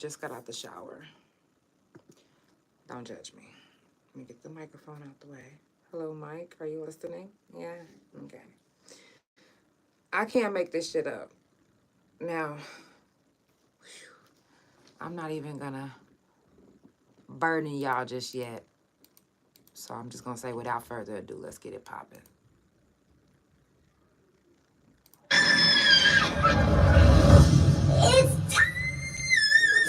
Just got out the shower. Don't judge me. Let me get the microphone out the way. Hello, Mike. Are you listening? Yeah? Okay. I can't make this shit up. Now, I'm not even gonna burden y'all just yet. So I'm just gonna say, without further ado, let's get it popping.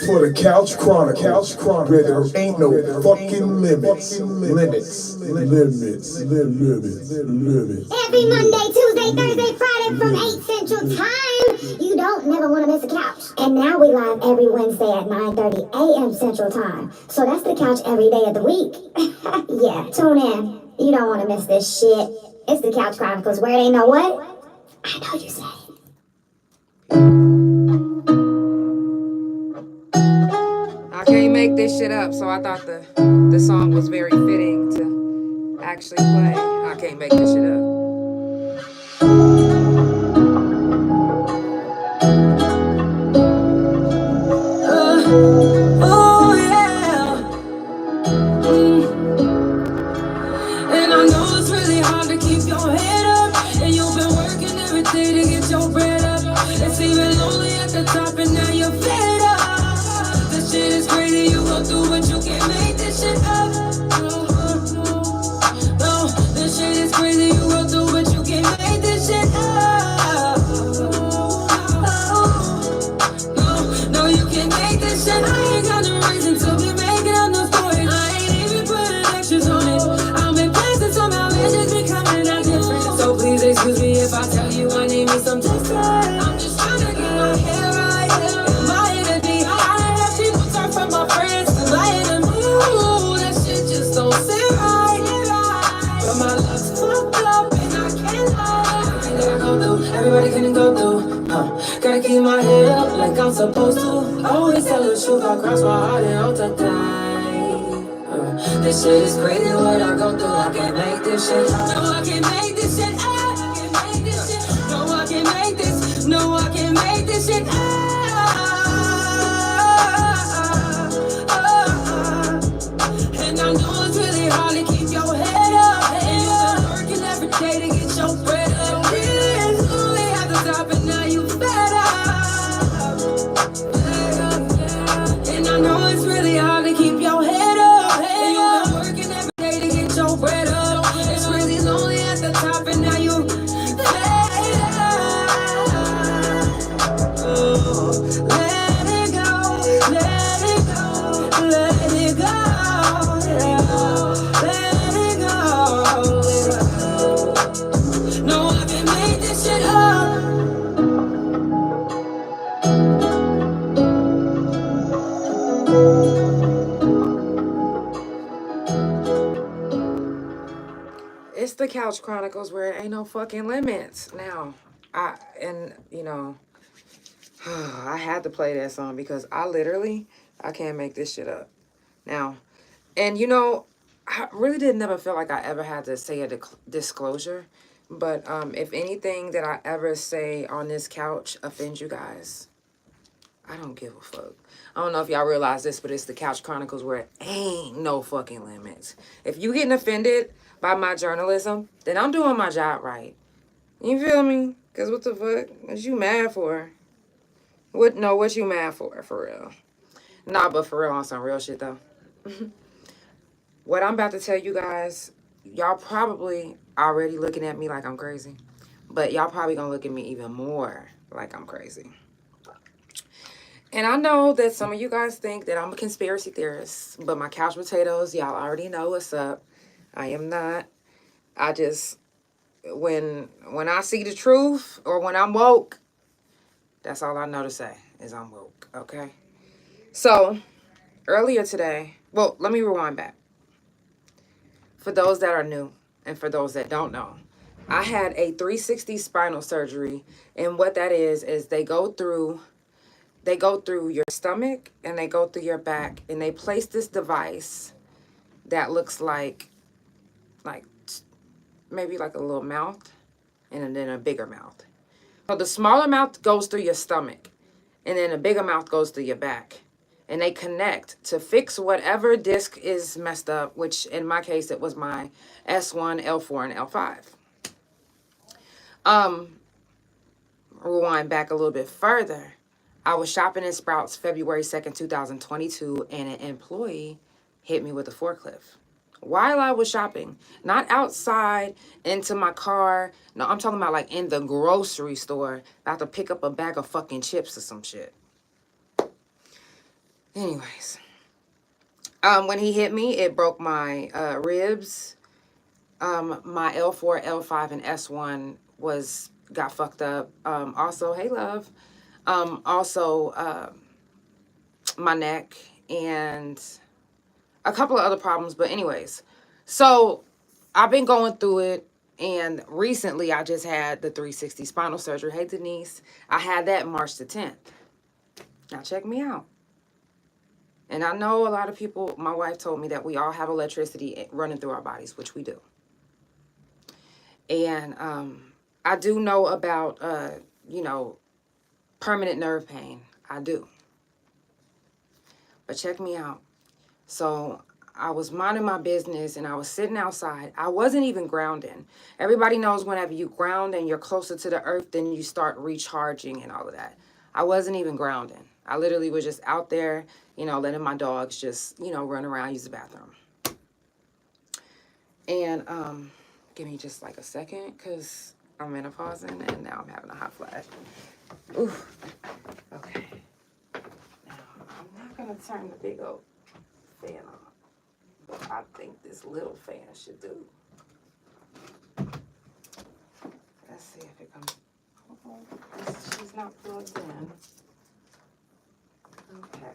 For the Couch Chronicles, where there ain't no fucking limits. Every Monday, Tuesday, Thursday, Friday from 8 Central Time. You don't never want to miss a couch. And now we live every Wednesday at 9:30 a.m. Central Time. So that's the couch every day of the week. Yeah, tune in. You don't want to miss this shit. It's the Couch Chronicles, where it ain't no what? I know you said it. I can't make this shit up, so I thought the song was very fitting to actually play. I can't make this shit up. Oh yeah. And I know it's really hard to keep your head up, and you've been working every day to get your bread up. It's even lonely at the top, and now you're fed up. This shit is crazy, you go through, but you can't make this shit up. No, this shit is crazy, you go through, but you can't make this shit up. No, you can't make this shit. I ain't got no reason to be making up no stories. I ain't even putting extras on it. I've been passing somehow, it's just be coming out different. So please excuse me if I tell you I need me some text. I'm just trying to get my hair right. My energy high, have people turn from my friends to my enemy. Ooh, that shit just don't sit right. But my love's fucked up and I can't lie. Everybody can go through. Gotta keep my head up like I'm supposed to. Always tell the truth, I cross my heart and hope to die. This shit is crazy what I go through. I can't make this shit. No, I can't make this shit. I can't make this shit. No, I can't make this. No, I can't make this shit. And I know it's really hard to keep your head up, and you've been working every day to get your bread up. It's only at the top, and now you fed up. And I know it's really hard to keep your head up, and you've been working every day to get your bread up. It's really lonely at the top, and now you fed up. Oh, let it go, let it go, let it go, let it go, let it go, let it go. No, I can make this shit up. It's the Couch Chronicles, where it ain't no fucking limits. Now, I had to play that song because I can't make this shit up. Now, and I really did never feel like I ever had to say a disclosure. But if anything that I ever say on this couch offends you guys, I don't give a fuck. I don't know if y'all realize this, but it's the Couch Chronicles, where it ain't no fucking limits. If you getting offended by my journalism, then I'm doing my job right. You feel me? Because what the fuck? What you mad for? What you mad for real? Nah, but for real, on some real shit though. What I'm about to tell you guys, y'all probably already looking at me like I'm crazy. But y'all probably gonna look at me even more like I'm crazy. And I know that some of you guys think that I'm a conspiracy theorist, but my couch potatoes, y'all already know what's up. I am not. I just, when I see the truth, or when I'm woke, that's all I know to say, is I'm woke, okay? So, earlier today, well, let me rewind back. For those that are new, and for those that don't know, I had a 360 spinal surgery, and what that is they go through your stomach, and they go through your back, and they place this device that looks like maybe like a little mouth, and then a bigger mouth. So the smaller mouth goes through your stomach, and then a bigger mouth goes through your back. and they connect to fix whatever disc is messed up, which in my case, it was my S1, L4, and L5. Rewind back a little bit further. I was shopping in Sprouts February 2nd, 2022, and an employee hit me with a forklift while I was shopping. Not outside into my car. No, I'm talking about like in the grocery store, about to pick up a bag of fucking chips or some shit. Anyways, when he hit me, it broke my ribs. My L4, L5, and S1 got fucked up. Also, hey love. Also, my neck and a couple of other problems. But anyways, so I've been going through it. And recently I just had the 360 spinal surgery. Hey, Denise. I had that March the 10th. Now check me out. And I know a lot of people, my wife told me that we all have electricity running through our bodies, which we do. And I do know about, permanent nerve pain. I do. But check me out. So I was minding my business and I was sitting outside. I wasn't even grounding. Everybody knows whenever you ground and you're closer to the earth, then you start recharging and all of that. I wasn't even grounding. I literally was just out there, letting my dogs just, run around, use the bathroom. And give me just like a second because I'm menopausing and now I'm having a hot flash. Ooh. Okay. Now, I'm not going to turn the big old fan on. But I think this little fan should do. Let's see if it comes. Oh, she's not plugged in. Okay.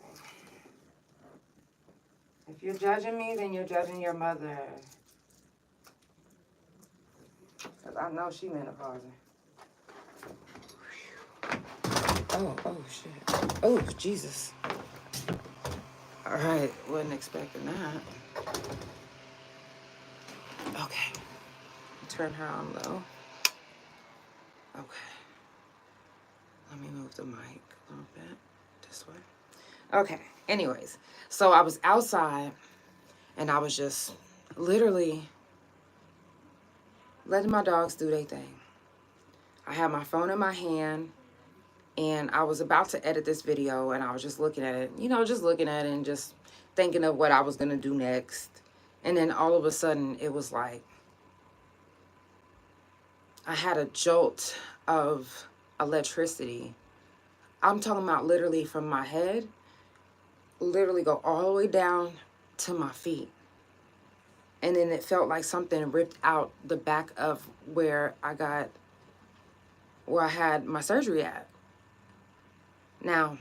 If you're judging me, then you're judging your mother. Because I know she menopausing. Oh, shit. Oh, Jesus. All right, wasn't expecting that. Okay. Turn her on low. Okay. Let me move the mic a little bit this way. Okay. Anyways, so I was outside and I was just literally letting my dogs do their thing. I had my phone in my hand and I was about to edit this video and I was just looking at it, just looking at it and just thinking of what I was going to do next. And then all of a sudden it was like, I had a jolt of electricity. I'm talking about literally from my head, literally go all the way down to my feet. And then it felt like something ripped out the back of where I had my surgery at. Now,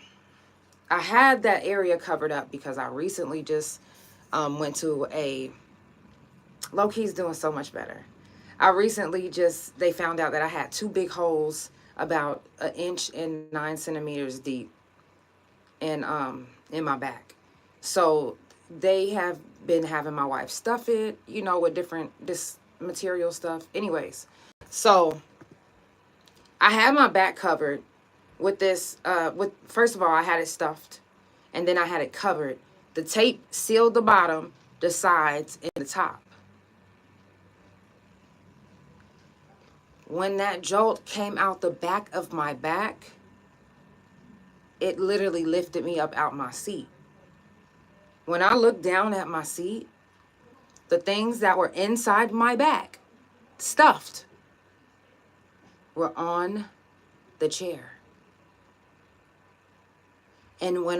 I had that area covered up because I recently just went to Low-key's doing so much better. I recently they found out that I had 2 big holes about 1 inch and 9 centimeters deep in my back. So they have been having my wife stuff it, with this material stuff. Anyways, so I had my back covered with this, first of all, I had it stuffed and then I had it covered. The tape sealed the bottom, the sides, and the top. When that jolt came out the back of my back, it literally lifted me up out my seat. When I looked down at my seat, the things that were inside my back, stuffed, were on the chair. And when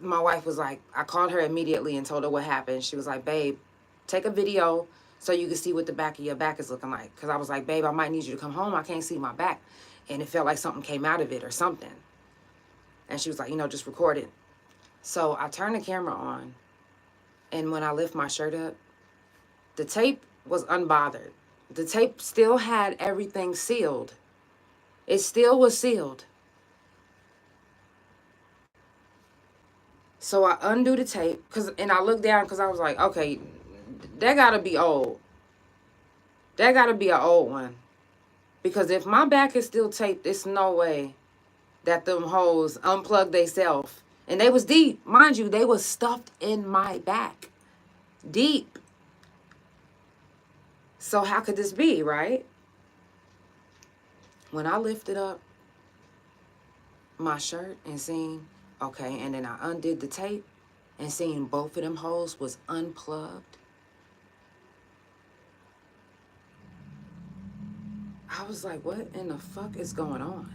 my wife was like, I called her immediately and told her what happened. She was like, babe, take a video so you can see what the back of your back is looking like. Because I was like, babe, I might need you to come home. I can't see my back. And it felt like something came out of it or something. And she was like, just record it. So I turned the camera on. And when I lift my shirt up, the tape was unbothered. The tape still had everything sealed. It still was sealed. So I undo the tape and I looked down because I was like, okay, that gotta be old. That gotta be an old one. Because if my back is still taped, there's no way that them hoes unplug themselves And they was deep. Mind you, they was stuffed in my back. Deep. So how could this be, right? When I lifted up my shirt and seen, okay, and then I undid the tape and seen both of them holes was unplugged, I was like, what in the fuck is going on?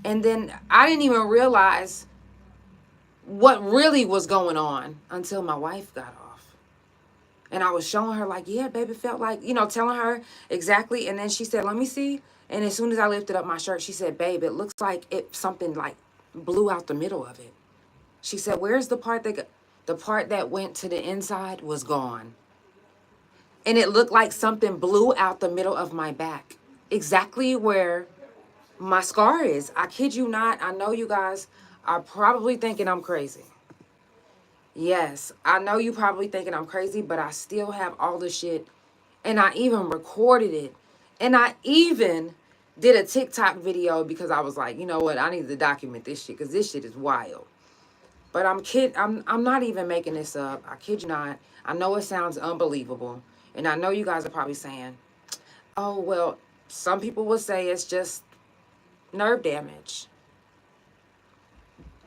And then I didn't even realize what really was going on until my wife got off. And I was showing her like, yeah, baby, felt like, telling her exactly. And then she said, let me see. And as soon as I lifted up my shirt, she said, babe, it looks like something like blew out the middle of it. She said, where's the part that went to the inside was gone. And it looked like something blew out the middle of my back. Exactly where my scar is. I kid you not. I know you guys are probably thinking I'm crazy. Yes, I know you probably thinking I'm crazy, but I still have all the shit. And I even recorded it. And I even did a TikTok video because I was like, you know what? I need to document this shit because this shit is wild. But I'm not even making this up. I kid you not. I know it sounds unbelievable. And I know you guys are probably saying, oh, well, some people will say it's just nerve damage.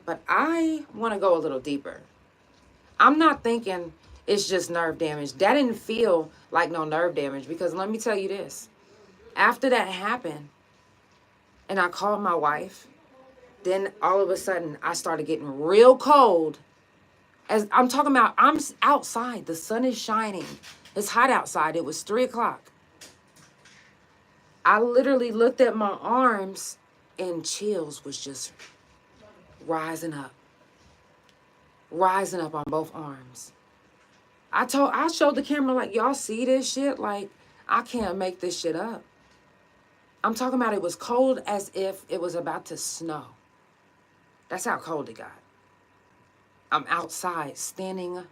But I want to go a little deeper. I'm not thinking it's just nerve damage. That didn't feel like no nerve damage because let me tell you this. After that happened and I called my wife, then all of a sudden I started getting real cold. As I'm talking about, I'm outside. The sun is shining. It's hot outside. It was 3:00. I literally looked at my arms and chills was just rising up on both arms. I showed the camera like, y'all see this shit? Like, I can't make this shit up. I'm talking about it was cold as if it was about to snow. That's how cold it got. I'm outside standing,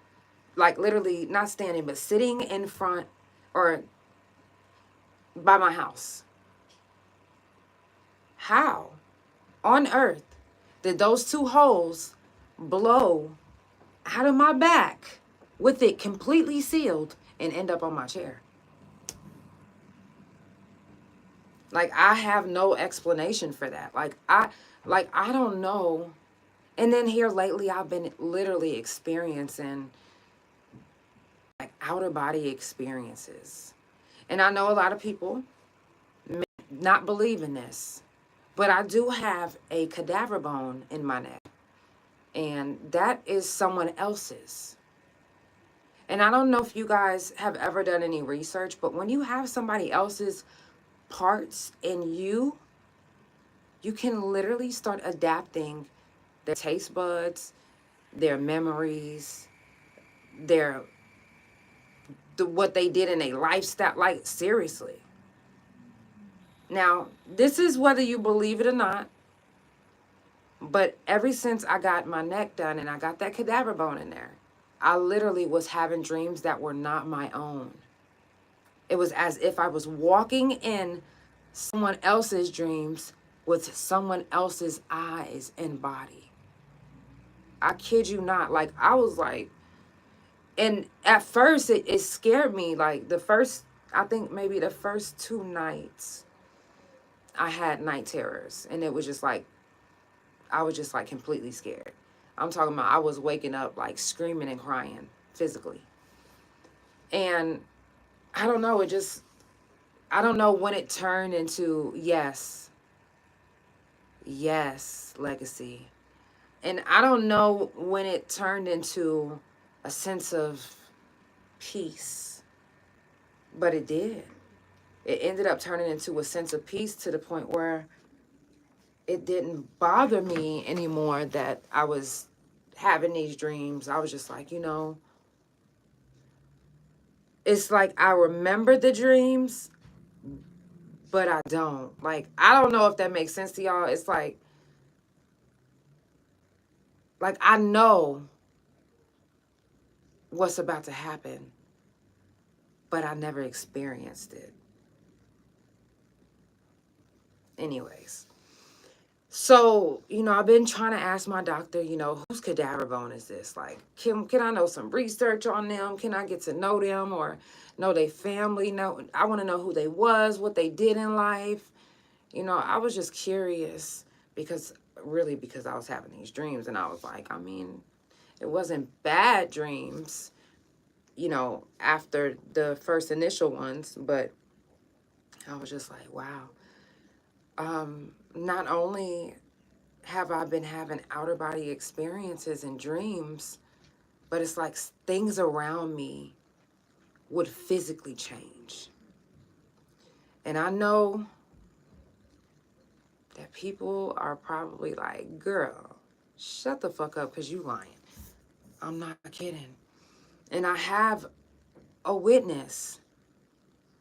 like literally not standing, but sitting in front or by my house. How on earth did those two holes blow out of my back with it completely sealed and end up on my chair? Like, I have no explanation for that. Like I don't know. And then here lately, I've been literally experiencing like outer body experiences. And I know a lot of people may not believe in this, but I do have a cadaver bone in my neck. And that is someone else's. And I don't know if you guys have ever done any research, but when you have somebody else's parts in you, you can literally start adapting their taste buds, their memories, what they did in a lifestyle. Like, seriously. Now, this is whether you believe it or not, but ever since I got my neck done and I got that cadaver bone in there, I literally was having dreams that were not my own. It was as if I was walking in someone else's dreams with someone else's eyes and body. I kid you not. Like, I was like, and at first it scared me. Like I think maybe the first 2 nights I had night terrors, and it was just like, I was just like completely scared. I'm talking about I was waking up like screaming and crying physically. And I don't know, I don't know when it turned into yes, legacy. And I don't know when it turned into a sense of peace, but it did. It ended up turning into a sense of peace to the point where it didn't bother me anymore that I was having these dreams. I was just like, it's like I remember the dreams, but I don't. Like, I don't know if that makes sense to y'all. It's like I know what's about to happen, but I never experienced it. Anyways, So, I've been trying to ask my doctor, whose cadaver bone is this? Like, can I know some research on them? Can I get to know them or know their family? I want to know who they was, what they did in life. I was just curious because I was having these dreams, and I was like, it wasn't bad dreams, after the first initial ones, but I was just like, wow. Not only have I been having outer body experiences and dreams, but it's like things around me would physically change. And I know that people are probably like, girl, shut the fuck up because you lying. I'm not kidding. And I have a witness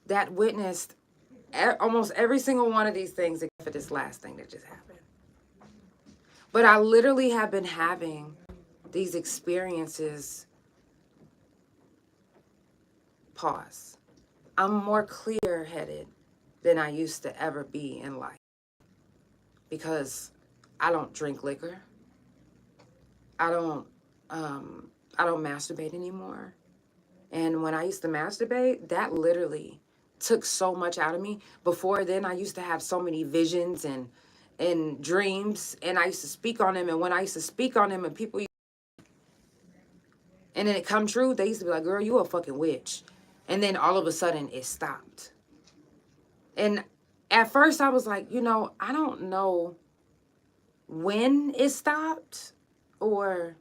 that witnessed almost every single one of these things except for this last thing that just happened. But I literally have been having these experiences. Pause. I'm more clear-headed than I used to ever be in life because I don't drink liquor. I don't masturbate anymore. And when I used to masturbate, that literally took so much out of me. Before then, I used to have so many visions and dreams, and I used to speak on them. And when I used to speak on them, and people, and then it come true, they used to be like, "Girl, you a fucking witch." And then all of a sudden, it stopped. And at first, I was like, I don't know when it stopped, or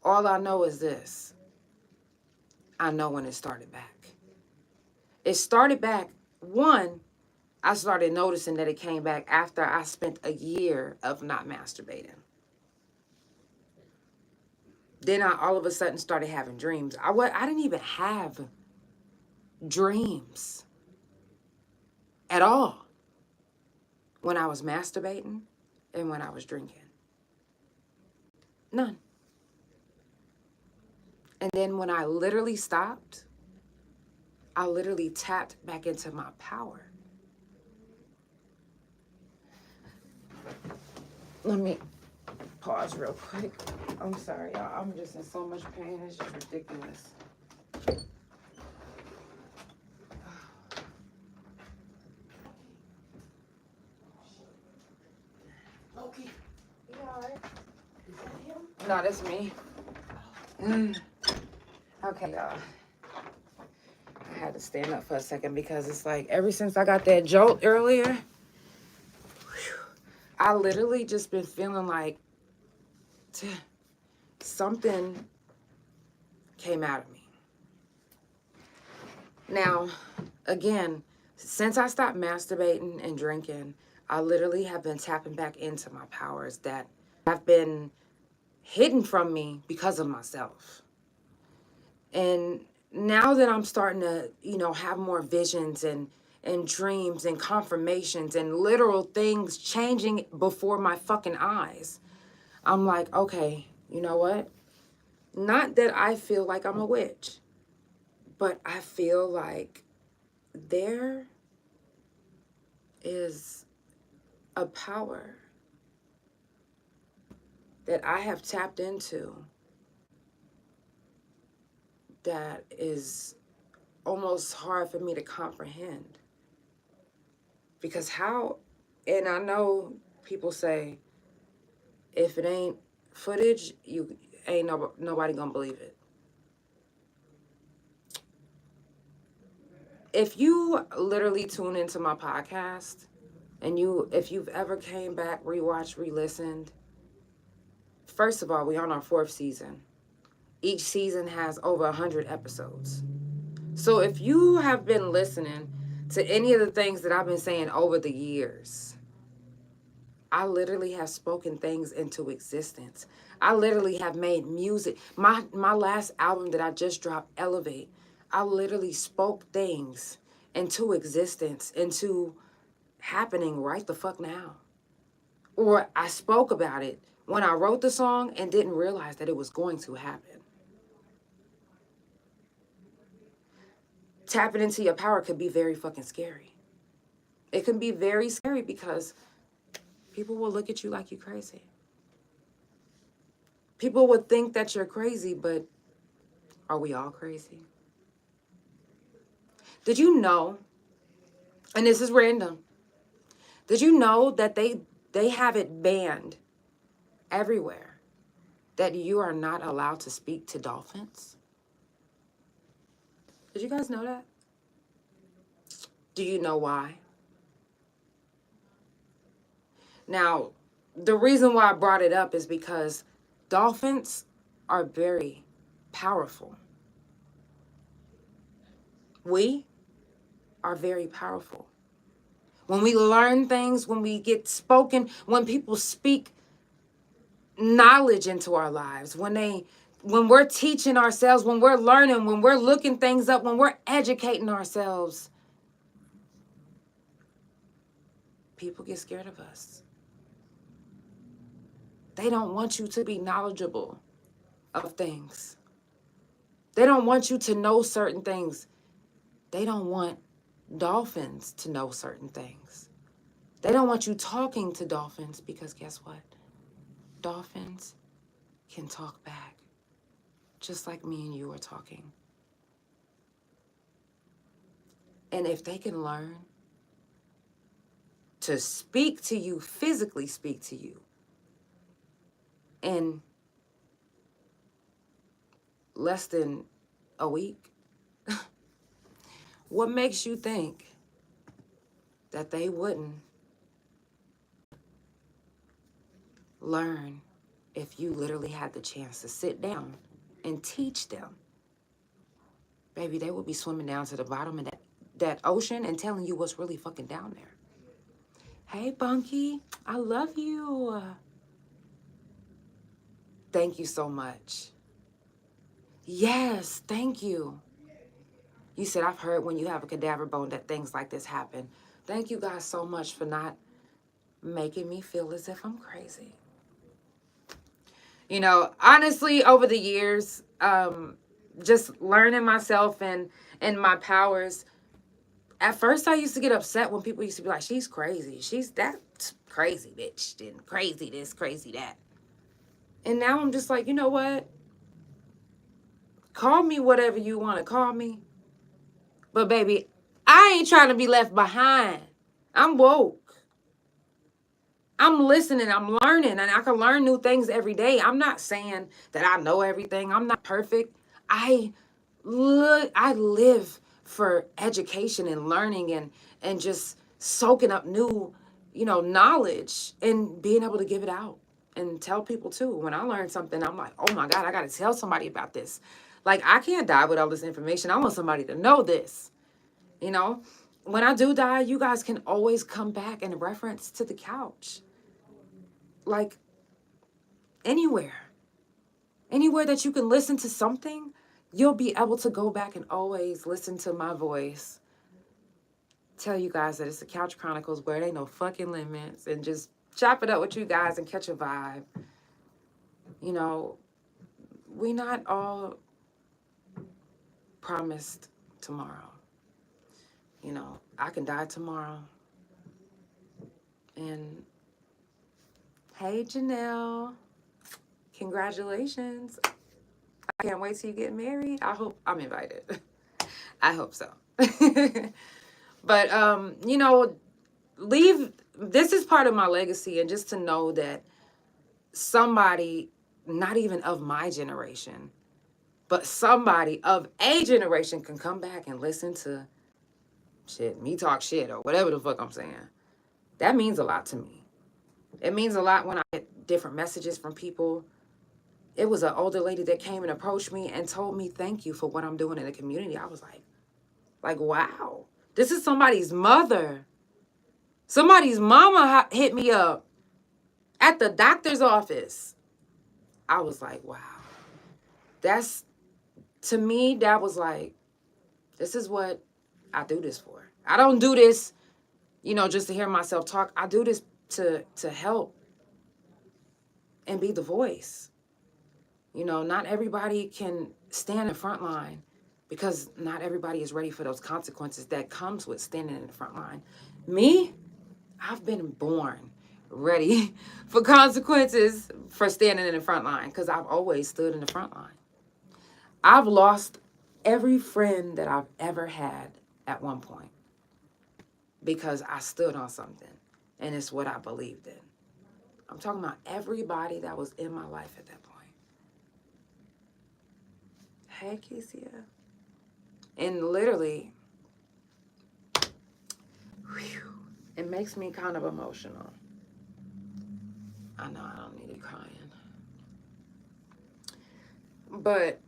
all I know is this. I know when it started back. It started back, one, I started noticing that it came back after I spent a year of not masturbating. Then I all of a sudden started having dreams. I didn't even have dreams at all when I was masturbating and when I was drinking. None. And then when I literally stopped, I literally tapped back into my power. Let me pause real quick. I'm sorry, y'all. I'm just in so much pain. It's just ridiculous. Loki, you all right? Is that him? No, that's me. Okay, y'all. I had to stand up for a second because it's like ever since I got that jolt earlier, I literally just been feeling like something came out of me. Now, again, since I stopped masturbating and drinking, I literally have been tapping back into my powers that have been hidden from me because of myself. And now that I'm starting to, have more visions and dreams and confirmations and literal things changing before my fucking eyes, I'm like, okay, you know what? Not that I feel like I'm a witch, but I feel like there is a power that I have tapped into that is almost hard for me to comprehend. Because and I know people say, if it ain't footage, you ain't nobody gonna believe it. If you literally tune into my podcast, and if you've ever came back, rewatched, re-listened, first of all, we're on our 4th season. Each season has over 100 episodes. So if you have been listening to any of the things that I've been saying over the years, I literally have spoken things into existence. I literally have made music. My last album that I just dropped, Elevate, I literally spoke things into existence, into happening right the fuck now. Or I spoke about it when I wrote the song and didn't realize that it was going to happen. Tapping into your power could be very fucking scary. It can be very scary because people will look at you like you're crazy. People would think that you're crazy, but are we all crazy? Did you know, and this is random, did you know that they have it banned everywhere that you are not allowed to speak to dolphins? Did you guys know that? Do you know why? Now, the reason why I brought it up is because dolphins are very powerful. We are very powerful. When we learn things, when we get spoken, when people speak knowledge into our lives, when we're teaching ourselves, when we're learning, when we're looking things up, when we're educating ourselves, people get scared of us. They don't want you to be knowledgeable of things. They don't want you to know certain things. They don't want dolphins to know certain things. They don't want you talking to dolphins because guess what? Dolphins can talk back, just like me and you are talking. And if they can learn to speak to you, physically speak to you, in less than a week, what makes you think that they wouldn't learn if you literally had the chance to sit down and teach them? Baby, they would be swimming down to the bottom of that ocean and telling you what's really fucking down there. Hey, Bunky, I love you. Thank you so much. Yes, thank you. You said, I've heard when you have a cadaver bone that things like this happen. Thank you guys so much for not making me feel as if I'm crazy. You know, honestly, over the years, just learning myself and my powers, at first I used to get upset when people used to be like, she's crazy. She's that crazy bitch. And crazy this, crazy that. And now I'm just like, you know what? Call me whatever you want to call me. But baby, I ain't trying to be left behind. I'm woke. I'm listening, I'm learning, and I can learn new things every day. I'm not saying that I know everything. I'm not perfect. I live for education and learning and just soaking up new, knowledge and being able to give it out and tell people too. When I learn something, I'm like, oh my God, I got to tell somebody about this. Like, I can't die with all this information. I want somebody to know this. When I do die, you guys can always come back and reference to the couch. Like, anywhere that you can listen to something, you'll be able to go back and always listen to my voice. Tell you guys that it's the Couch Chronicles where there ain't no fucking limits, and just chop it up with you guys and catch a vibe. We not all promised tomorrow. I can die tomorrow. And hey, Janelle, congratulations. I can't wait till you get married. I hope I'm invited. I hope so. But, this is part of my legacy, and just to know that somebody, not even of my generation, but somebody of a generation can come back and listen to me talk shit or whatever the fuck I'm saying. That means a lot to me. It means a lot when I get different messages from people. It was an older lady that came and approached me and told me thank you for what I'm doing in the community. I was like, wow, this is somebody's mother. Somebody's mama hit me up at the doctor's office. I was like, wow. To me, that was like, this is what I do this for. I don't do this, just to hear myself talk. I do this to help and be the voice. Not everybody can stand in the front line because not everybody is ready for those consequences that comes with standing in the front line. Me, I've been born ready for consequences for standing in the front line because I've always stood in the front line. I've lost every friend that I've ever had at one point because I stood on something and it's what I believed in. I'm talking about everybody that was in my life at that point. Hey, Kesia. And literally, it makes me kind of emotional. I know I don't need to be crying. But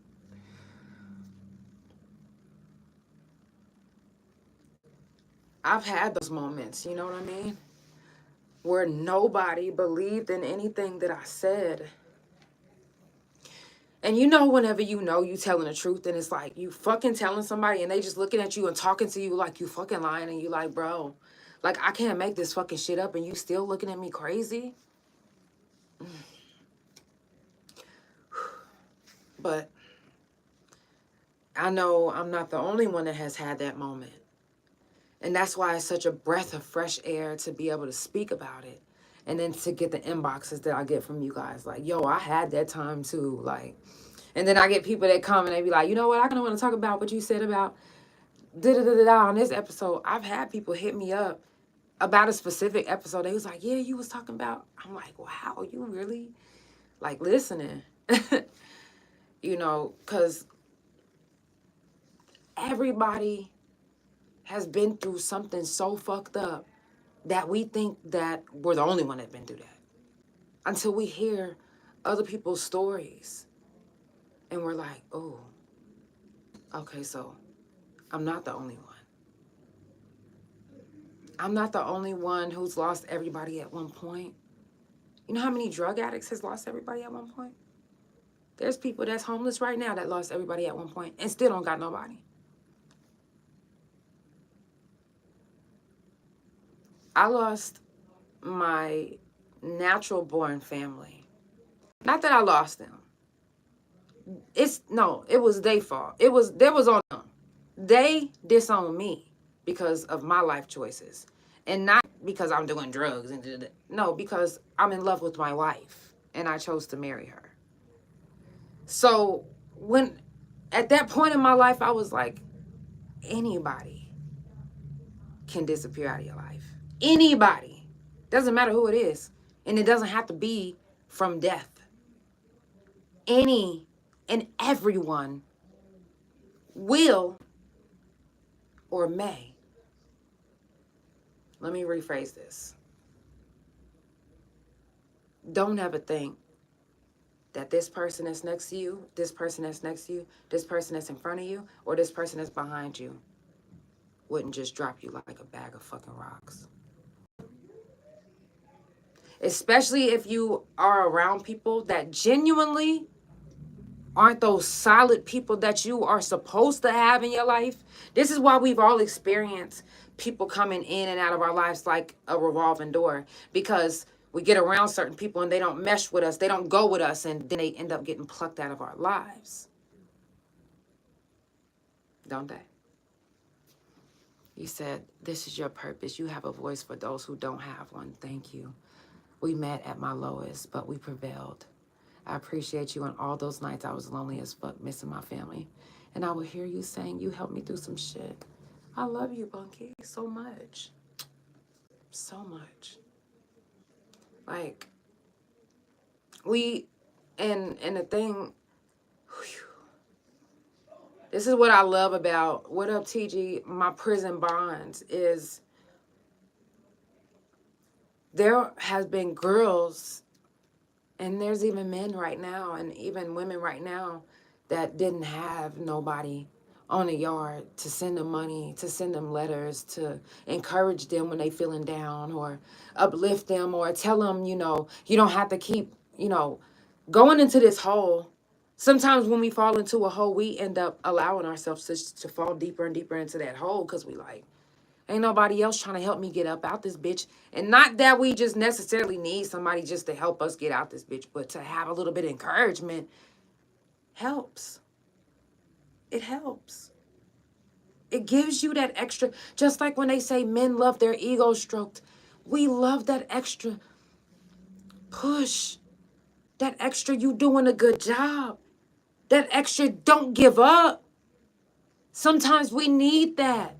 I've had those moments, you know what I mean? Where nobody believed in anything that I said. And you know, whenever you know you telling the truth and it's like you fucking telling somebody and they just looking at you and talking to you like you fucking lying and you like, bro, like I can't make this fucking shit up and you still looking at me crazy. But I know I'm not the only one that has had that moment. And that's why it's such a breath of fresh air to be able to speak about it. And then to get the inboxes that I get from you guys. Like, yo, I had that time too. Like, and then I get people that come and they be like, you know what? I kind of want to talk about what you said about da-da-da-da-da on this episode. I've had people hit me up about a specific episode. They was like, yeah, you was talking about. I'm like, wow, you really like listening? You know, because everybody has been through something so fucked up that we think that we're the only one that's been through that. Until we hear other people's stories. And we're like, oh, okay, so I'm not the only one. I'm not the only one who's lost everybody at one point. You know how many drug addicts has lost everybody at one point? There's people that's homeless right now that lost everybody at one point and still don't got nobody. I lost my natural born family. Not that I lost them. It was their fault. There was on them. They disowned me because of my life choices. And not because I'm doing drugs. No, because I'm in love with my wife. And I chose to marry her. So when at that point in my life, I was like, anybody can disappear out of your life. Anybody. Doesn't matter who it is. And it doesn't have to be from death. Any and everyone will or may. Let me rephrase this. Don't ever think that this person that's next to you, this person that's next to you, this person that's in front of you, or this person that's behind you wouldn't just drop you like a bag of fucking rocks. Especially if you are around people that genuinely aren't those solid people that you are supposed to have in your life. This is why we've all experienced people coming in and out of our lives like a revolving door. Because we get around certain people and they don't mesh with us. They don't go with us. And then they end up getting plucked out of our lives. Don't they? You said, this is your purpose. You have a voice for those who don't have one. Thank you. We met at my lowest, but we prevailed. I appreciate you on all those nights I was lonely as fuck, missing my family. And I would hear you saying, you helped me through some shit. I love you, Bunky, so much. So much. Like, and the thing, this is what I love about, what up, TG, my prison bonds, is there has been girls, and there's even men right now, and even women right now, that didn't have nobody on the yard to send them money, to send them letters, to encourage them when they feeling down, or uplift them, or tell them, you know, you don't have to keep, you know, going into this hole. Sometimes when we fall into a hole, we end up allowing ourselves to fall deeper and deeper into that hole because we like, ain't nobody else trying to help me get up out this bitch. And not that we just necessarily need somebody just to help us get out this bitch, but to have a little bit of encouragement helps. It helps. It gives you that extra, just like when they say men love their ego stroked. We love that extra push, that extra you doing a good job, that extra don't give up. Sometimes we need that.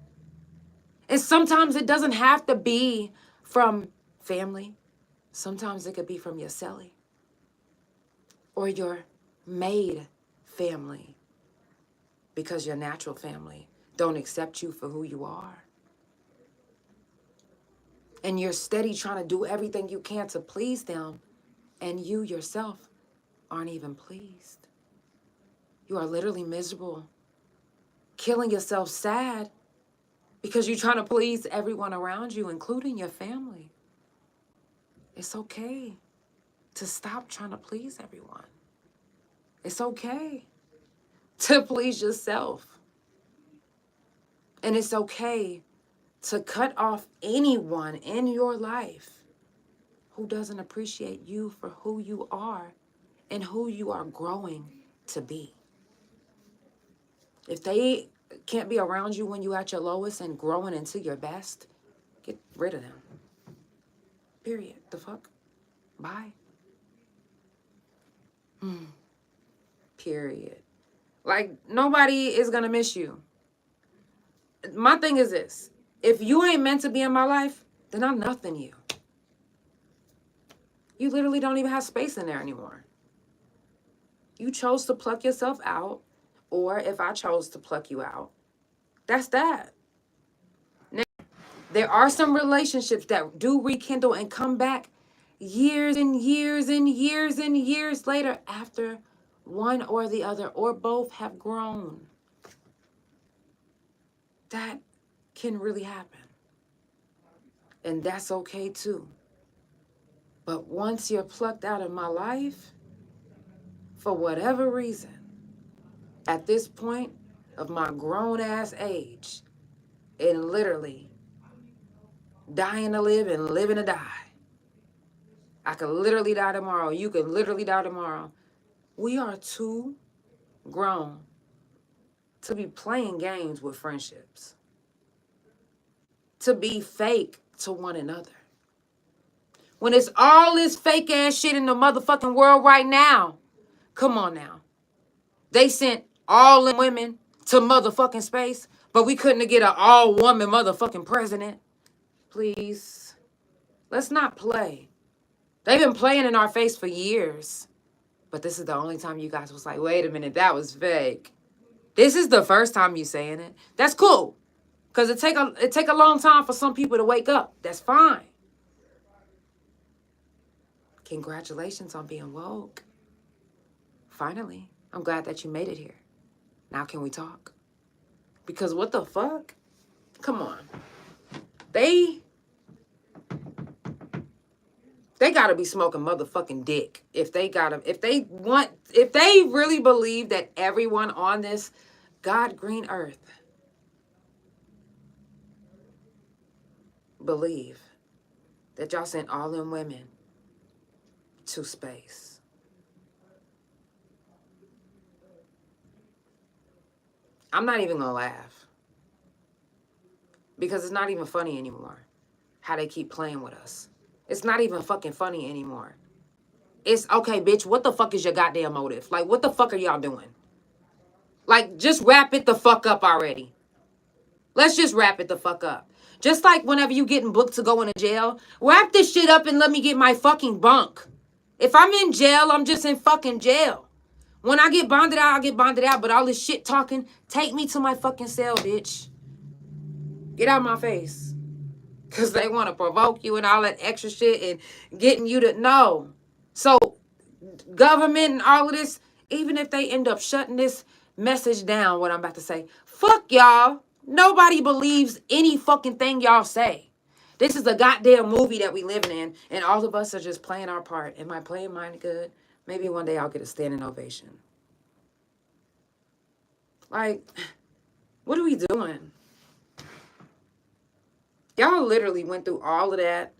And sometimes it doesn't have to be from family. Sometimes it could be from your celly or your maid family, because your natural family don't accept you for who you are. And you're steady trying to do everything you can to please them, and you yourself aren't even pleased. You are literally miserable, killing yourself sad because you're trying to please everyone around you, including your family. It's okay to stop trying to please everyone. It's okay to please yourself. And it's okay to cut off anyone in your life who doesn't appreciate you for who you are and who you are growing to be. If they can't be around you when you're at your lowest and growing into your best, get rid of them. Period. The fuck? Bye. Period. Like, nobody is gonna miss you. My thing is this. If you ain't meant to be in my life, then I'm nothing to you. You literally don't even have space in there anymore. You chose to pluck yourself out, or if I chose to pluck you out, that's that. Now, there are some relationships that do rekindle and come back years and years and years and years later after one or the other or both have grown. That can really happen. And that's okay too. But once you're plucked out of my life, for whatever reason, at this point of my grown ass age, and literally dying to live and living to die, I could literally die tomorrow. You could literally die tomorrow. We are too grown to be playing games with friendships, to be fake to one another. When it's all this fake ass shit in the motherfucking world right now, come on now. They sent all the women to motherfucking space, but we couldn't get an all-woman motherfucking president. Please. Let's not play. They've been playing in our face for years. But this is the only time you guys was like, wait a minute, that was fake. This is the first time you saying it. That's cool. Because it take a long time for some people to wake up. That's fine. Congratulations on being woke. Finally, I'm glad that you made it here. Now can we talk? Because what the fuck? Come on. They gotta be smoking motherfucking dick. If they really believe that everyone on this God green earth believe that y'all sent all them women to space. I'm not even gonna laugh. Because it's not even funny anymore. How they keep playing with us. It's not even fucking funny anymore. It's, okay, bitch, what the fuck is your goddamn motive? Like, what the fuck are y'all doing? Like, just wrap it the fuck up already. Let's just wrap it the fuck up. Just like whenever you getting booked to go into jail, wrap this shit up and let me get my fucking bunk. If I'm in jail, I'm just in fucking jail. When I get bonded out, I get bonded out. But all this shit talking, take me to my fucking cell, bitch. Get out of my face. Because they want to provoke you and all that extra shit and getting you to know. So, government and all of this, even if they end up shutting this message down, what I'm about to say, fuck y'all. Nobody believes any fucking thing y'all say. This is a goddamn movie that we living in, and all of us are just playing our part. Am I playing mine good? Maybe one day I'll get a standing ovation. Like, what are we doing? Y'all literally went through all of that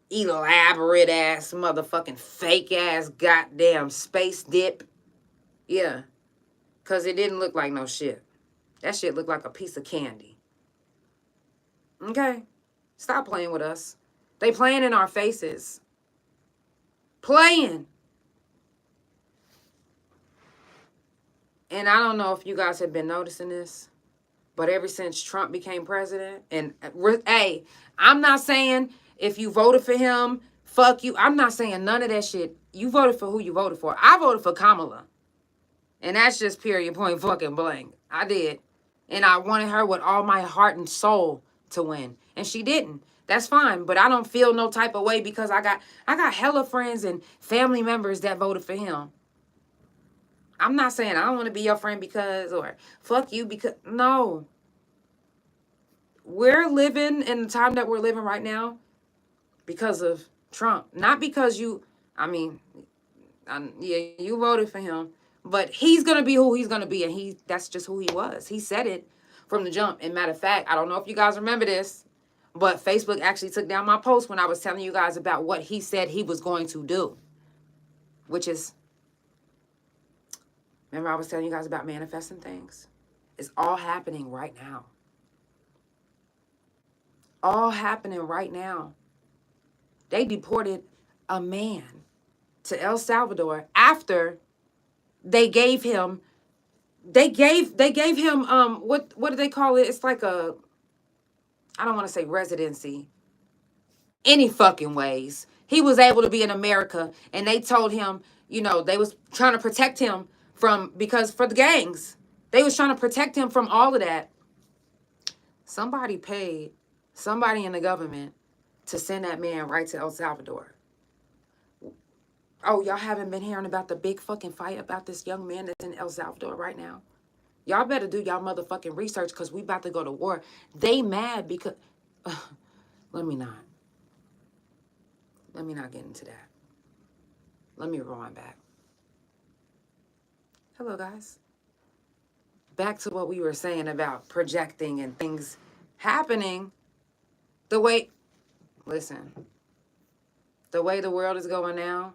elaborate ass motherfucking fake ass goddamn space dip. Yeah. Because it didn't look like no shit. That shit looked like a piece of candy. Okay? Stop playing with us. They playing in our faces. Playing. And I don't know if you guys have been noticing this, but ever since Trump became president, and hey, I'm not saying if you voted for him, fuck you. I'm not saying none of that shit. You voted for who you voted for. I voted for Kamala. And that's just period, point, fucking blank. I did. And I wanted her with all my heart and soul to win. And she didn't. That's fine. But I don't feel no type of way because I got hella friends and family members that voted for him. I'm not saying I don't want to be your friend because, or fuck you because, no. We're living in the time that we're living right now because of Trump. Not because you, yeah, you voted for him. But he's going to be who he's going to be, and that's just who he was. He said it from the jump. And matter of fact, I don't know if you guys remember this, but Facebook actually took down my post when I was telling you guys about what he said he was going to do, which is, remember I was telling you guys about manifesting things? It's all happening right now. All happening right now. They deported a man to El Salvador after they gave him what do they call it? It's like a, I don't want to say residency. Any fucking ways. He was able to be in America, and they told him, they was trying to protect him because for the gangs. They was trying to protect him from all of that. Somebody paid somebody in the government to send that man right to El Salvador. Oh, y'all haven't been hearing about the big fucking fight about this young man that's in El Salvador right now? Y'all better do y'all motherfucking research because we about to go to war. They mad because... let me not get into that. Let me rewind back. Hello, guys. Back to what we were saying about projecting and things happening the way... Listen. The way the world is going now,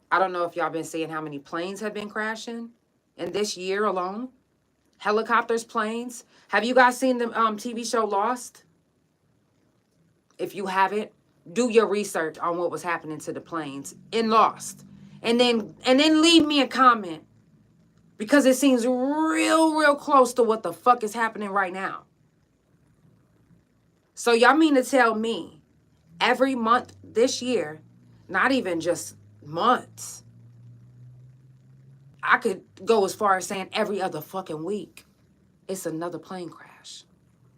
I don't know if y'all been seeing how many planes have been crashing in this year alone. Helicopters, planes. Have you guys seen the TV show Lost? If you haven't, do your research on what was happening to the planes in Lost. And then leave me a comment. Because it seems real close to what the fuck is happening right now. So y'all mean to tell me every month this year, not even just months, I could go as far as saying every other fucking week, it's another plane crash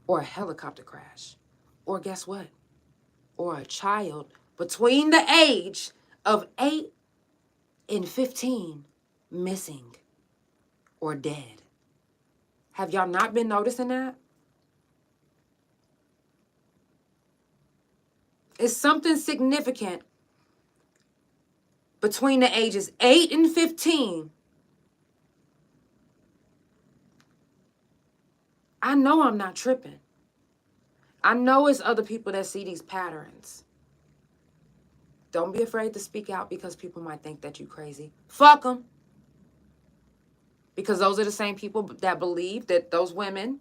or a helicopter crash. Or guess what? Or a child between the age of 8 and 15 missing or dead. Have y'all not been noticing that? It's something significant between the ages 8 and 15. I know I'm not tripping. I know it's other people that see these patterns. Don't be afraid to speak out because people might think that you crazy. Fuck them. Because those are the same people that believe that those women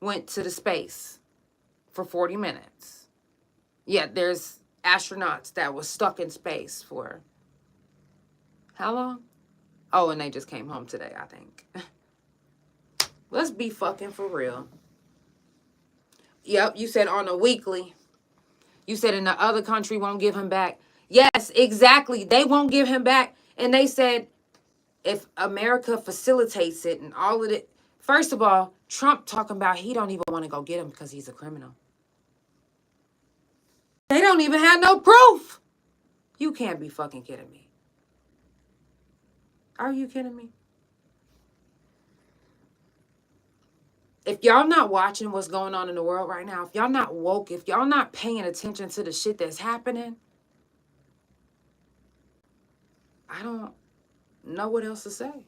went to the space for 40 minutes. Yeah, there's astronauts that was stuck in space for how long? Oh, and they just came home today, I think. Let's be fucking for real. Yep, you said on a weekly. You said in the other country won't give him back. Yes, exactly. They won't give him back. And they said if America facilitates it and all of it. First of all, Trump talking about he don't even want to go get him because he's a criminal. They don't even have no proof. You can't be fucking kidding me. Are you kidding me? If y'all not watching what's going on in the world right now, if y'all not woke, if y'all not paying attention to the shit that's happening, I don't know what else to say.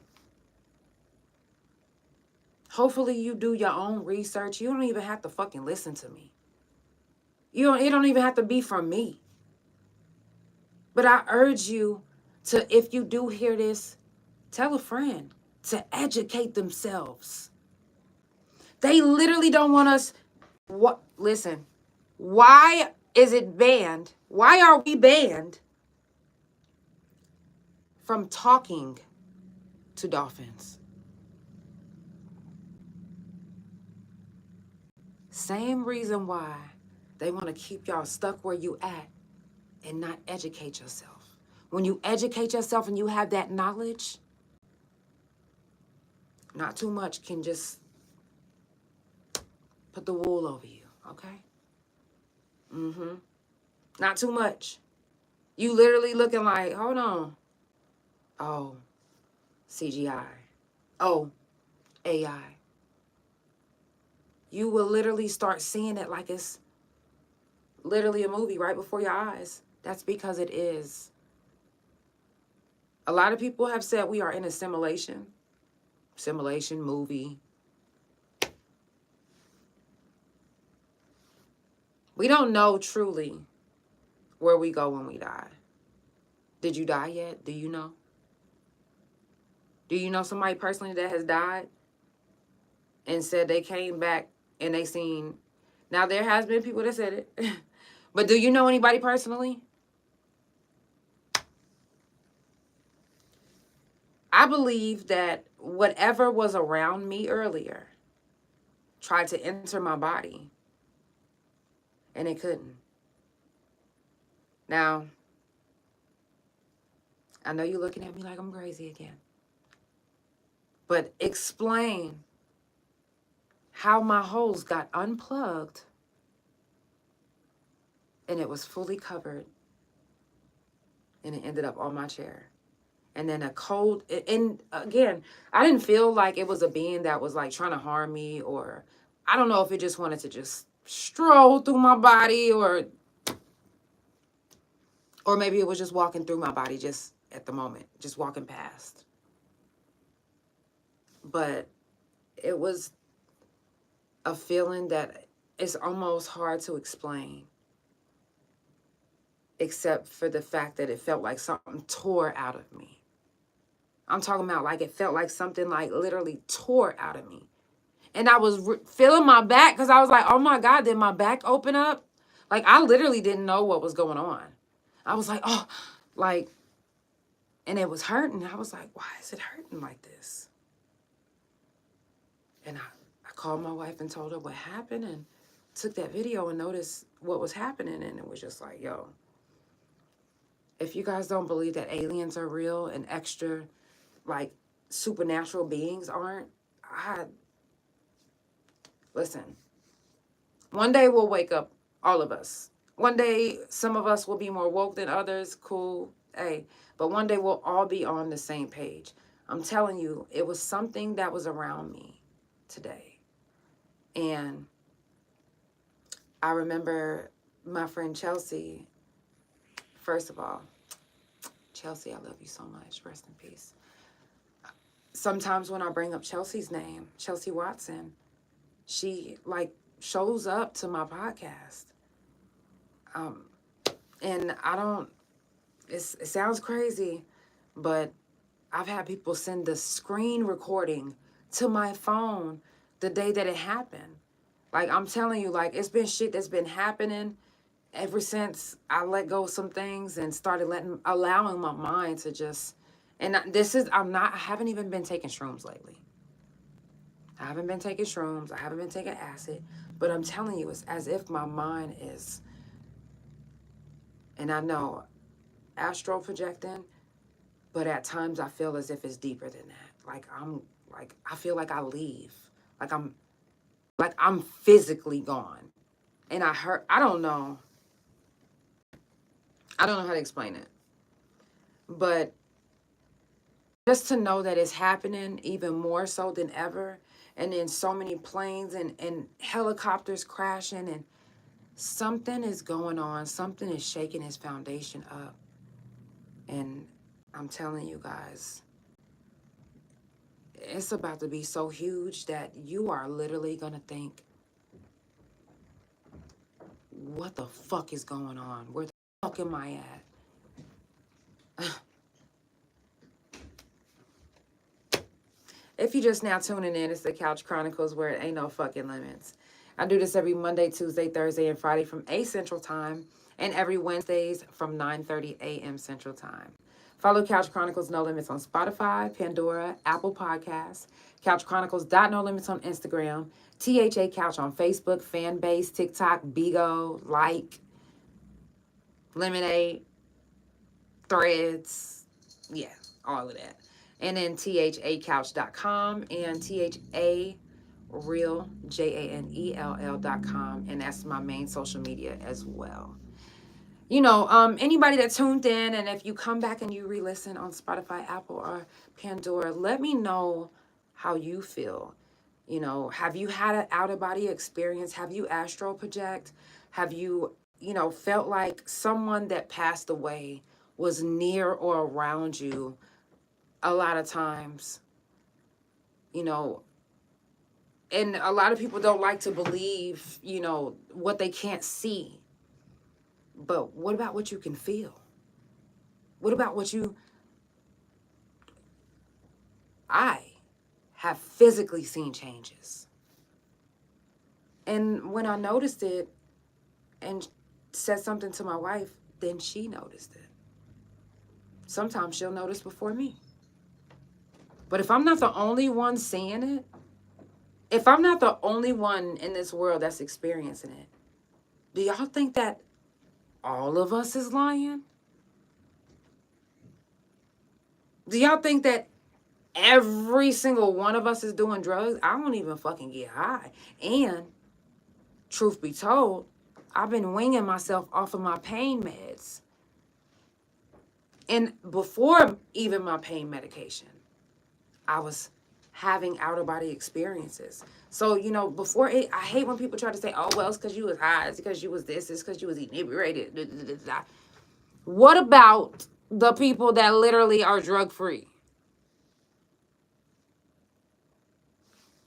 Hopefully you do your own research. You don't even have to fucking listen to me. It don't even have to be from me. But I urge you to, if you do hear this, tell a friend to educate themselves. They literally don't want us. What? Listen, why is it banned? Why are we banned from talking to dolphins? Same reason why they want to keep y'all stuck where you at and not educate yourself. When you educate yourself and you have that knowledge, not too much can just put the wool over you, okay? Not too much. You literally looking like, hold on. Oh, CGI. Oh, AI. You will literally start seeing it like it's literally a movie right before your eyes. That's because it is. A lot of people have said we are in a simulation movie. We don't know truly where we go when we die. Did you die yet? Do you know? Do you know somebody personally that has died and said they came back and they seen? Now, there has been people that said it. But do you know anybody personally? I believe that whatever was around me earlier tried to enter my body and it couldn't. Now, I know you're looking at me like I'm crazy again. But explain how my hose got unplugged and it was fully covered and it ended up on my chair. And then a cold, and again, I didn't feel like it was a being that was like trying to harm me, or I don't know if it just wanted to just stroll through my body, or maybe it was just walking through my body just at the moment, just walking past. But it was a feeling that it's almost hard to explain, except for the fact that it felt like something tore out of me. I'm talking about like it felt like something like literally tore out of me. And I was feeling my back because I was like, oh my God, did my back open up? Like I literally didn't know what was going on. I was like, oh, like, and it was hurting. I was like, why is it hurting like this? And I called my wife and told her what happened and took that video and noticed what was happening. And it was just like, yo, if you guys don't believe that aliens are real and extra, like, supernatural beings aren't, listen, one day we'll wake up, all of us. One day, some of us will be more woke than others, cool, hey, but one day we'll all be on the same page. I'm telling you, it was something that was around me today. And I remember my friend Chelsea, first of all, Chelsea, I love you so much, rest in peace. Sometimes when I bring up Chelsea's name, Chelsea Watson, she like shows up to my podcast. And I don't, it sounds crazy, but I've had people send the screen recording to my phone the day that it happened. Like, I'm telling you, like, it's been shit that's been happening ever since I let go of some things and started allowing my mind to just, and I haven't even been taking shrooms lately. I haven't been taking shrooms. I haven't been taking acid. But I'm telling you, it's as if my mind is, and I know, astral projecting, but at times I feel as if it's deeper than that. I feel like I leave. Like I'm physically gone. And I don't know how to explain it. But just to know that it's happening even more so than ever, and then so many planes and helicopters crashing, and something is going on. Something is shaking his foundation up. And I'm telling you guys, it's about to be so huge that you are literally going to think, what the fuck is going on? Where the fuck am I at? If you're just now tuning in, it's the Couch Chronicles where it ain't no fucking limits. I do this every Monday, Tuesday, Thursday, and Friday from 8 Central Time, and every Wednesdays from 9:30 a.m. Central Time. Follow Couch Chronicles No Limits on Spotify, Pandora, Apple Podcasts, Couch Chronicles No Limits on Instagram, THA Couch on Facebook, Fanbase, TikTok, Bigo, Like, Lemonade, Threads, yeah, all of that. And then thacouch.com and THA JANELL.com, and that's my main social media as well. Anybody that tuned in, and if you come back and you re-listen on Spotify, Apple, or Pandora, let me know how you feel. Have you had an out-of-body experience? Have you astral project? Have you, felt like someone that passed away was near or around you a lot of times? And a lot of people don't like to believe, what they can't see. But what about what you can feel? What about I have physically seen changes. And when I noticed it and said something to my wife, then she noticed it. Sometimes she'll notice before me. But if I'm not the only one seeing it, if I'm not the only one in this world that's experiencing it, do y'all think that all of us is lying? Do y'all think that every single one of us is doing drugs? I don't even fucking get high. And truth be told, I've been winging myself off of my pain meds. And before even my pain medication, I was having out-of-body experiences. So, before it, I hate when people try to say, oh, well, it's because you was high, it's because you was this, it's because you was inebriated. What about the people that literally are drug-free?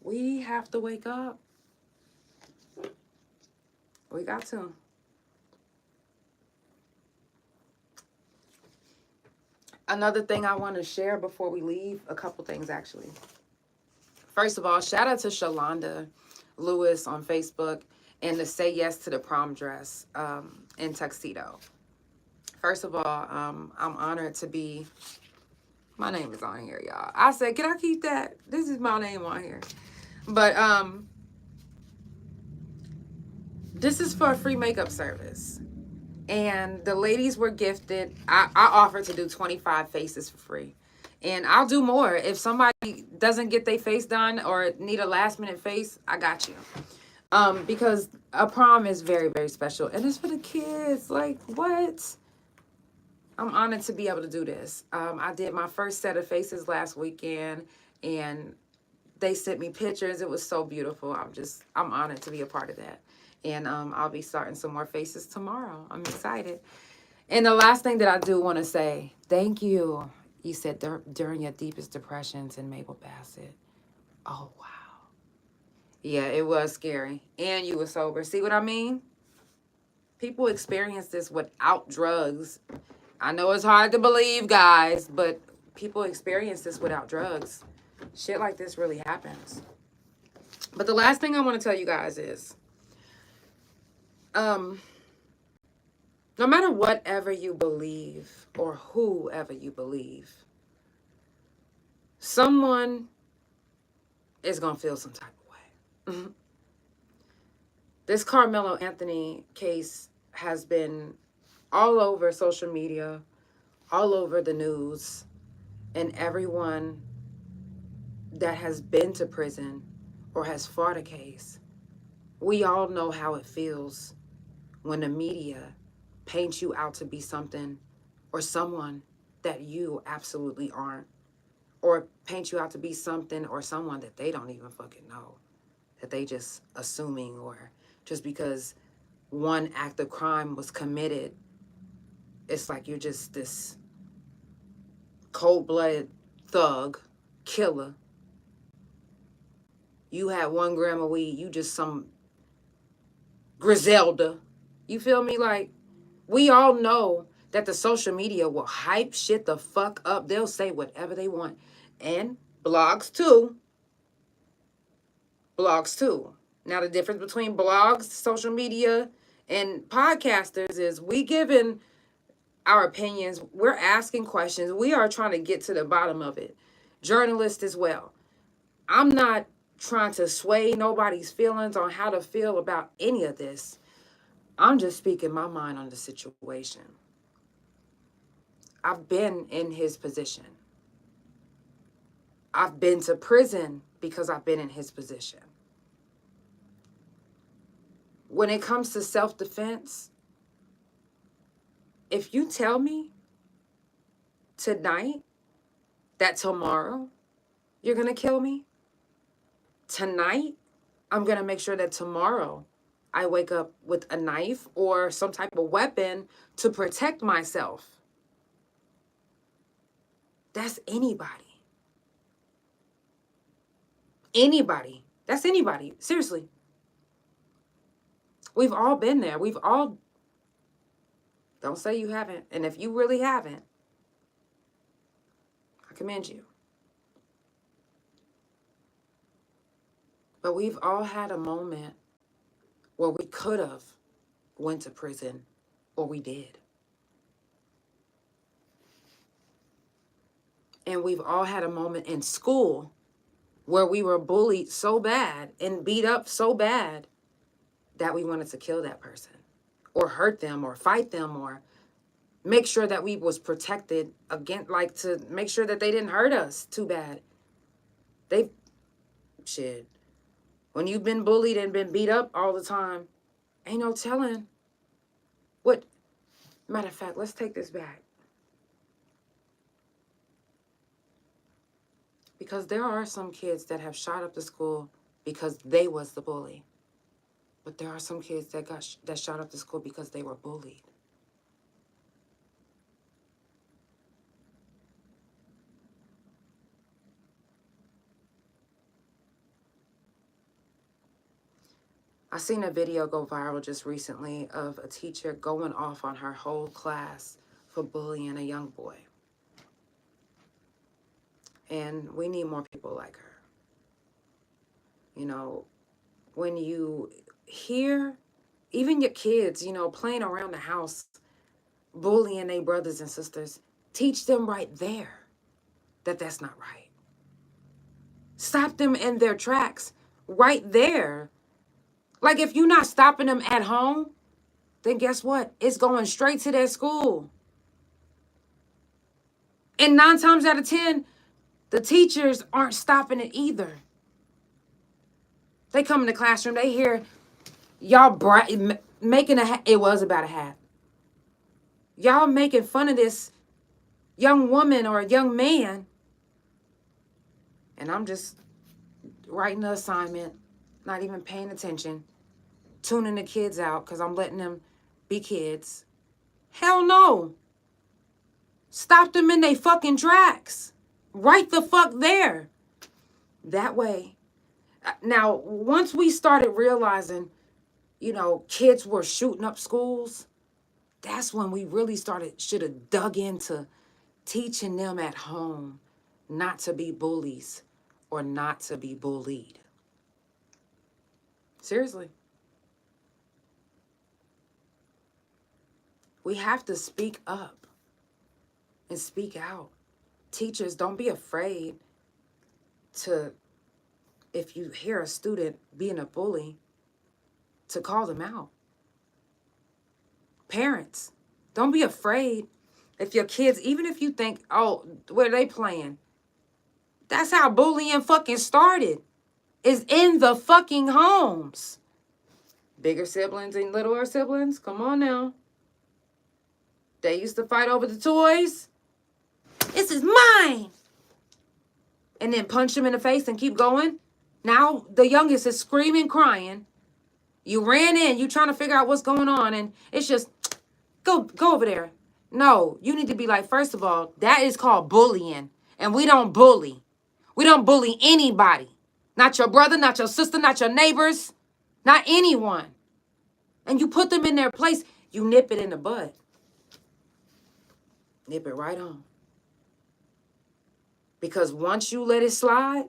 We have to wake up. We got to. Another thing I want to share before we leave, a couple things actually. First of all, shout out to Shalonda Lewis on Facebook and the Say Yes to the Prom Dress in tuxedo. First of all, I'm honored to be, my name is on here, y'all. I said, can I keep that? This is my name on here. But this is for a free makeup service. And the ladies were gifted. I offered to do 25 faces for free. And I'll do more. If somebody doesn't get their face done or need a last minute face, I got you. Because a prom is very, very special. And it's for the kids. Like, what? I'm honored to be able to do this. I did my first set of faces last weekend. And they sent me pictures. It was so beautiful. I'm honored to be a part of that. And I'll be starting some more faces tomorrow. I'm excited. And the last thing that I do want to say, thank you. You said during your deepest depressions in Mabel Bassett. Oh, wow. Yeah, it was scary. And you were sober. See what I mean? People experience this without drugs. I know it's hard to believe, guys, but people experience this without drugs. Shit like this really happens. But the last thing I want to tell you guys is, no matter whatever you believe or whoever you believe, someone is going to feel some type of way. This Carmelo Anthony case has been all over social media, all over the news, and everyone that has been to prison or has fought a case, we all know how it feels when the media paints you out to be something or someone that you absolutely aren't, or paint you out to be something or someone that they don't even fucking know, that they just assuming, or just because one act of crime was committed, it's like you're just this cold-blooded thug, killer. You had 1 gram of weed, you just some Griselda. You feel me? Like, we all know that the social media will hype shit the fuck up. They'll say whatever they want. And blogs too. blogs too. Now, the difference between blogs, social media, and podcasters is we giving our opinions. We're asking questions. We are trying to get to the bottom of it. Journalists as well. I'm not trying to sway nobody's feelings on how to feel about any of this. I'm just speaking my mind on the situation. I've been in his position. I've been to prison because I've been in his position. When it comes to self-defense, if you tell me tonight that tomorrow you're going to kill me, tonight I'm going to make sure that tomorrow I wake up with a knife or some type of weapon to protect myself. That's anybody. Anybody. That's anybody. Seriously. We've all been there. We've all... Don't say you haven't. And if you really haven't, I commend you. But we've all had a moment where we could have went to prison, or we did. And we've all had a moment in school where we were bullied so bad and beat up so bad that we wanted to kill that person or hurt them or fight them or make sure that we was protected against, like, to make sure that they didn't hurt us too bad. Shit. When you've been bullied and been beat up all the time, ain't no telling what. Matter of fact, let's take this back. Because there are some kids that have shot up the school because they was the bully. But there are some kids that shot up the school because they were bullied. I seen a video go viral just recently of a teacher going off on her whole class for bullying a young boy. And we need more people like her. You know, when you hear even your kids, you know, playing around the house, bullying their brothers and sisters, teach them right there that that's not right. Stop them in their tracks right there. Like, if you're not stopping them at home, then guess what? It's going straight to their school. And 9 times out of 10, the teachers aren't stopping it either. They come in the classroom, they hear y'all making a hat. It was about a hat. Y'all making fun of this young woman or a young man. And I'm just writing the assignment, not even paying attention, tuning the kids out because I'm letting them be kids. Hell no. Stop them in their fucking tracks. Right the fuck there. That way. Now, once we started realizing, you know, kids were shooting up schools, that's when we really should have dug into teaching them at home not to be bullies or not to be bullied. Seriously. We have to speak up and speak out. Teachers, don't be afraid to, if you hear a student being a bully, to call them out. Parents, don't be afraid if your kids, even if you think, oh, where are they playing? That's how bullying fucking started. Is in the fucking homes. Bigger siblings and littler siblings, come on now. They used to fight over the toys. This is mine. And then punch them in the face and keep going. Now the youngest is screaming, crying. You ran in, you trying to figure out what's going on, and it's just, go over there. No, you need to be like, first of all, that is called bullying. And we don't bully. We don't bully anybody. Not your brother, not your sister, not your neighbors, not anyone. And you put them in their place, you nip it in the bud. Nip it right on. Because once you let it slide,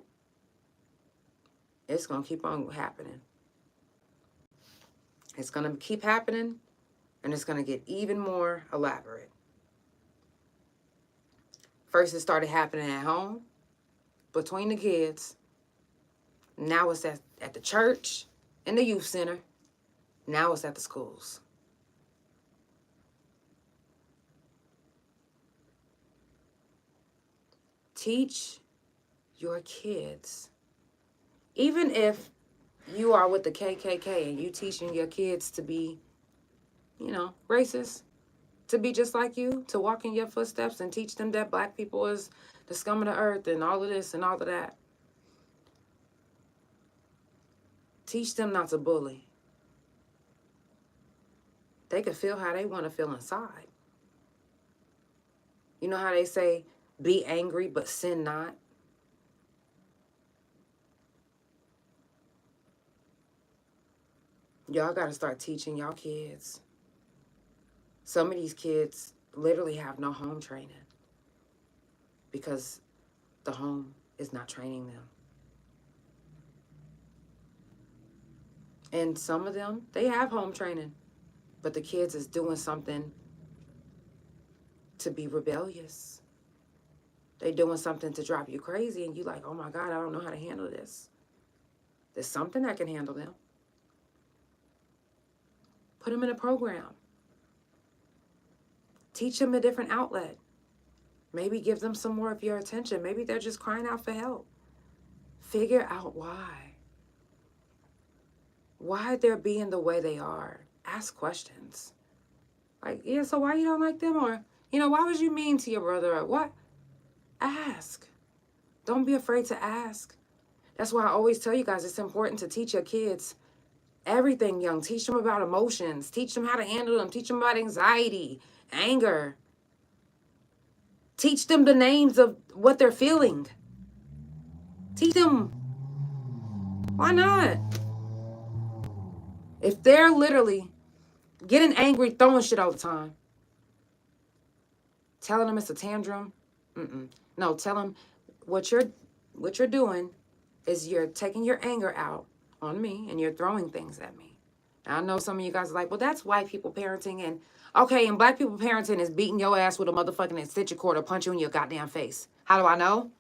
It's going to keep on happening. It's going to keep happening, and it's going to get even more elaborate. First, it started happening at home, between the kids. Now it's at the church, in the youth center. Now it's at the schools. Teach your kids. Even if you are with the KKK and you teaching your kids to be, racist, to be just like you, to walk in your footsteps and teach them that black people is the scum of the earth and all of this and all of that. Teach them not to bully. They can feel how they want to feel inside. You know how they say, be angry but sin not? Y'all got to start teaching y'all kids. Some of these kids literally have no home training because the home is not training them. And some of them, they have home training, but the kids is doing something to be rebellious. They doing something to drive you crazy, and you like, oh my God, I don't know how to handle this. There's something that can handle them. Put them in a program. Teach them a different outlet. Maybe give them some more of your attention. Maybe they're just crying out for help. Figure out why. Why they're being the way they are. Ask questions. Like, yeah, so why you don't like them? Or, why was you mean to your brother? Or what? Ask. Don't be afraid to ask. That's why I always tell you guys it's important to teach your kids everything young. Teach them about emotions. Teach them how to handle them. Teach them about anxiety, anger. Teach them the names of what they're feeling. Teach them. Why not? If they're literally getting angry, throwing shit all the time, telling them it's a tantrum, no, tell them what you're doing is you're taking your anger out on me and you're throwing things at me. Now, I know some of you guys are like, well, that's white people parenting. And okay, and black people parenting is beating your ass with a motherfucking extension cord or punch you in your goddamn face. How do I know?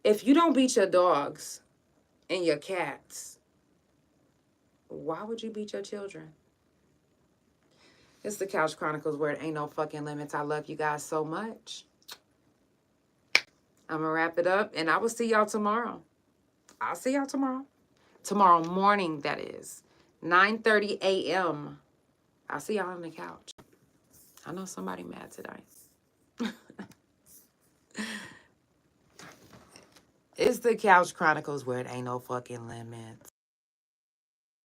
If you don't beat your dogs and your cats, why would you beat your children? It's the Couch Chronicles where it ain't no fucking limits. I love you guys so much. I'm going to wrap it up, and I will see y'all tomorrow. I'll see y'all tomorrow. Tomorrow morning, that is. 9:30 a.m. I'll see y'all on the couch. I know somebody mad today. It's the Couch Chronicles where it ain't no fucking limits.